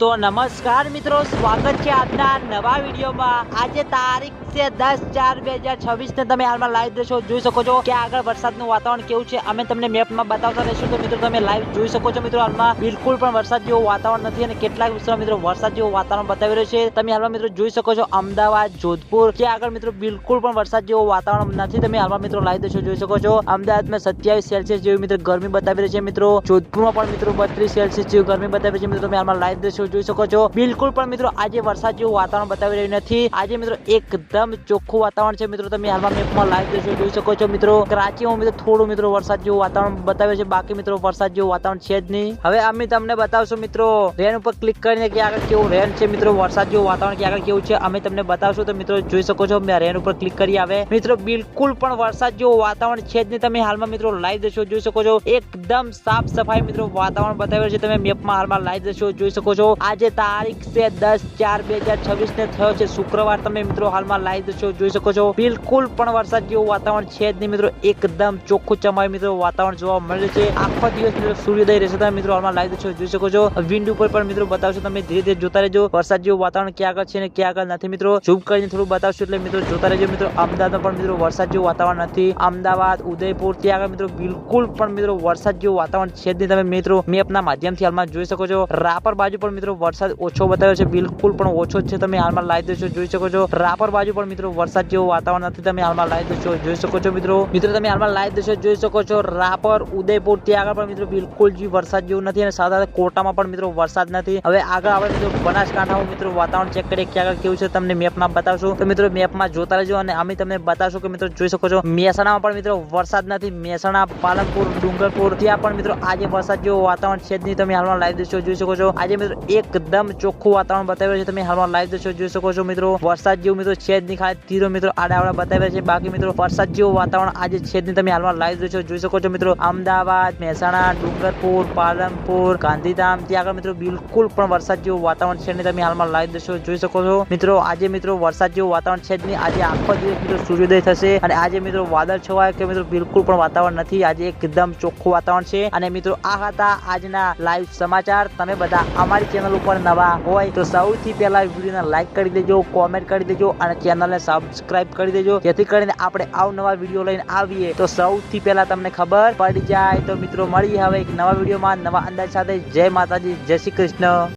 તો નમસ્કાર મિત્રો, સ્વાગત છે આજના નવા વિડીયોમાં। આજે તારીખ છે 10/4/2026 ને તમે હાલમાં લાઈવ દ્રશ્યો જોઈ શકો છો કે આગળ વરસાદનું વાતાવરણ કેવું છે અમે તમને મેપમાં બતાવતા રહીશું। તો મિત્રો તમે લાઈવ જોઈ શકો છો। મિત્રો હાલમાં બિલકુલ પણ વરસાદ જેવું વાતાવરણ નથી અને કેટલાક વિસ્તારમાં મિત્રો વરસાદ જેવું વાતાવરણ બતાવી રહ્યું છે। તમે હાલમાં મિત્રો જોઈ શકો છો અમદાવાદ, જોધપુર કે આગળ મિત્રો બિલકુલ પણ વરસાદ જેવું વાતાવરણ નથી। તમે હાલમાં મિત્રો લાઈવ દ્રશ્યો જોઈ શકો છો। અમદાવાદમાં 27 સેલ્સિયસ જેવી મિત્રો ગરમી બતાવી રહી છે મિત્રો। જોધપુરમાં પણ મિત્રો 32 સેલ્સિયસ જેવી ગરમી બતાવી રહી છે મિત્રો। તમે હાલમાં લાઈવ દ્રશ્યો જોઈ શકો છો। બિલકુલ પણ મિત્રો આજે વરસાદ જેવું વાતાવરણ બતાવી રહ્યું નથી। આજે મિત્રો એકદમ ચોખ્ખું વાતાવરણ છે મિત્રો। તમે હાલમાં મેપમાં લાઈવ દ્રશ્યો જોઈ શકો છો મિત્રો। કરાચીમાં મિત્રો થોડું મિત્રો વરસાદ જેવું વાતાવરણ બતાવે છે, બાકી મિત્રો વરસાદ જેવું વાતાવરણ છે જ નહીં। હવે અમે તમને બતાવશું મિત્રો રેન ઉપર ક્લિક કરીને કે આગળ કેવું રેન છે મિત્રો, વરસાદ જેવું વાતાવરણ કે આગળ કેવું છે અમે તમને બતાવશું। તો મિત્રો જોઈ શકો છો મેં રેન ઉપર ક્લિક કરી આવે મિત્રો બિલકુલ પણ વરસાદ જેવું વાતાવરણ છે જ નહીં। તમે હાલમાં મિત્રો લાઈવ દ્રશ્યો જોઈ શકો છો। એકદમ સાફ સફાઈ મિત્રો વાતાવરણ બતાવે છે। તમે મેપમાં હાલમાં લાઈવ દ્રશ્યો જોઈ શકો છો। આજે તારીખ છે 10/4/2026 ને થયો છે શુક્રવાર। તમે મિત્રો હાલમાં લાઈવ દ્રશ્યો જોઈ શકો છો। બિલકુલ પણ વરસાદ જેવું વાતાવરણ છે જ નહીં મિત્રો। એકદમ ચોખ્ખું ચમાય મિત્રો વાતાવરણ જોવા મળે છે। આખો દિવસ મિત્રો સૂર્યોદય રહેશે। તમે મિત્રો હાલમાં લાઈવ દ્રશ્યો જોઈ શકો છો। વિન્ડ ઉપર પણ મિત્રો બતાવશો, તમે ધીરે ધીરે જોતા રહેજો વરસાદ જેવું વાતાવરણ ક્યાં આગળ છે ને ક્યાં આગળ નથી મિત્રો। ઝૂમ કરીને થોડું બતાવશું એટલે મિત્રો જોતા રહેજો મિત્રો। અમદાવાદમાં પણ મિત્રો વરસાદ જેવું વાતાવરણ નથી। અમદાવાદ, ઉદયપુર ત્યાં આગળ મિત્રો બિલકુલ પણ મિત્રો વરસાદ જેવું વાતાવરણ છે જ નહીં। તમે મિત્રો મેપના માધ્યમથી હાલમાં જોઈ શકો છો। રાપર બાજુ પણ મિત્રો વરસાદ ઓછો બતાવ્યો છે, બિલકુલ પણ ઓછો જ છે। તમે હાલમાં લાઈવ દ્રશ્યો જોઈ શકો છો। રાપર બાજુ પણ મિત્રો વરસાદ જેવું વાતાવરણ નથી। તમે હાલમાં લાઈવ દ્રશ્યો જોઈ શકો છો મિત્રો। તમે હાલમાં લાઈવ દ્રશ્યો જોઈ શકો છો। રાપર, ઉદયપુર ત્યાં આગળ પણ મિત્રો બિલકુલ જ વરસાદ જેવું નથી અને સાથે સાથે કોટામાં પણ મિત્રો વરસાદ નથી। હવે આગળ આપણે મિત્રો બનાસકાંઠામાં મિત્રો વાતાવરણ ચેક કરીએ ક્યાં આગળ કેવું છે, તમને મેપમાં બતાવશું। તો મિત્રો મેપમાં જોતા રહેજો અને અમે તમને બતાવશું કે મિત્રો જોઈ શકો છો મહેસાણામાં પણ મિત્રો વરસાદ નથી। મહેસાણા, પાલનપુર, ડુંગરપુર ત્યાં પણ મિત્રો આજે વરસાદ જેવું વાતાવરણ છે જ નહીં। તમે હાલમાં લાઈવ દ્રશ્યો જોઈ શકો છો। આજે મિત્રો એકદમ ચોખ્ખું વાતાવરણ બતાવ્યું છે। તમે હાલમાં લાઈવ દ્રશ્યો જોઈ શકો છો મિત્રો। વરસાદ જેવું મિત્રો છે જ નહીં, ખાલી તીરો મિત્રો આડા બતાવ્યા છે, બાકી મિત્રો વરસાદ જેવું વાતાવરણ આજે છે જ નહીં। તમે હાલમાં લાઈવ દ્રશ્યો જોઈ શકો છો મિત્રો। અમદાવાદ, મહેસાણા, ડુંગરપુર, પાલનપુર, ગાંધીધામ ત્યાં આગળ મિત્રો બિલકુલ પણ વરસાદ જેવું વાતાવરણ છે નહીં। તમે હાલમાં લાઈવ દ્રશ્યો જોઈ શકો છો મિત્રો। આજે મિત્રો વરસાદ જેવું વાતાવરણ છે જ નહીં। આજે આખો દિવસ મિત્રો સૂર્યોદય થશે અને આજે મિત્રો વાદળ છવાય કે મિત્રો બિલકુલ પણ વાતાવરણ નથી। આજે એકદમ ચોખ્ખું વાતાવરણ છે। અને મિત્રો આ હતા આજના લાઈવ સમાચાર। તમે બધા અમારી ચેનલ ઉપર નવા હોય તો સૌથી પહેલા વિડીયોને લાઈક કરી દેજો, કોમેન્ટ કરી દેજો અને ચેનલને સબસ્ક્રાઇબ કરી દેજો, જેથી કરીને આપણે અવનવા વિડીયો લઈને આવીએ તો સૌથી પહેલા તમને ખબર પડી જાય। તો મિત્રો મળીએ હવે એક નવા વિડીયોમાં નવા અંદાજ સાથે। જય માતાજી, જય શ્રી કૃષ્ણ।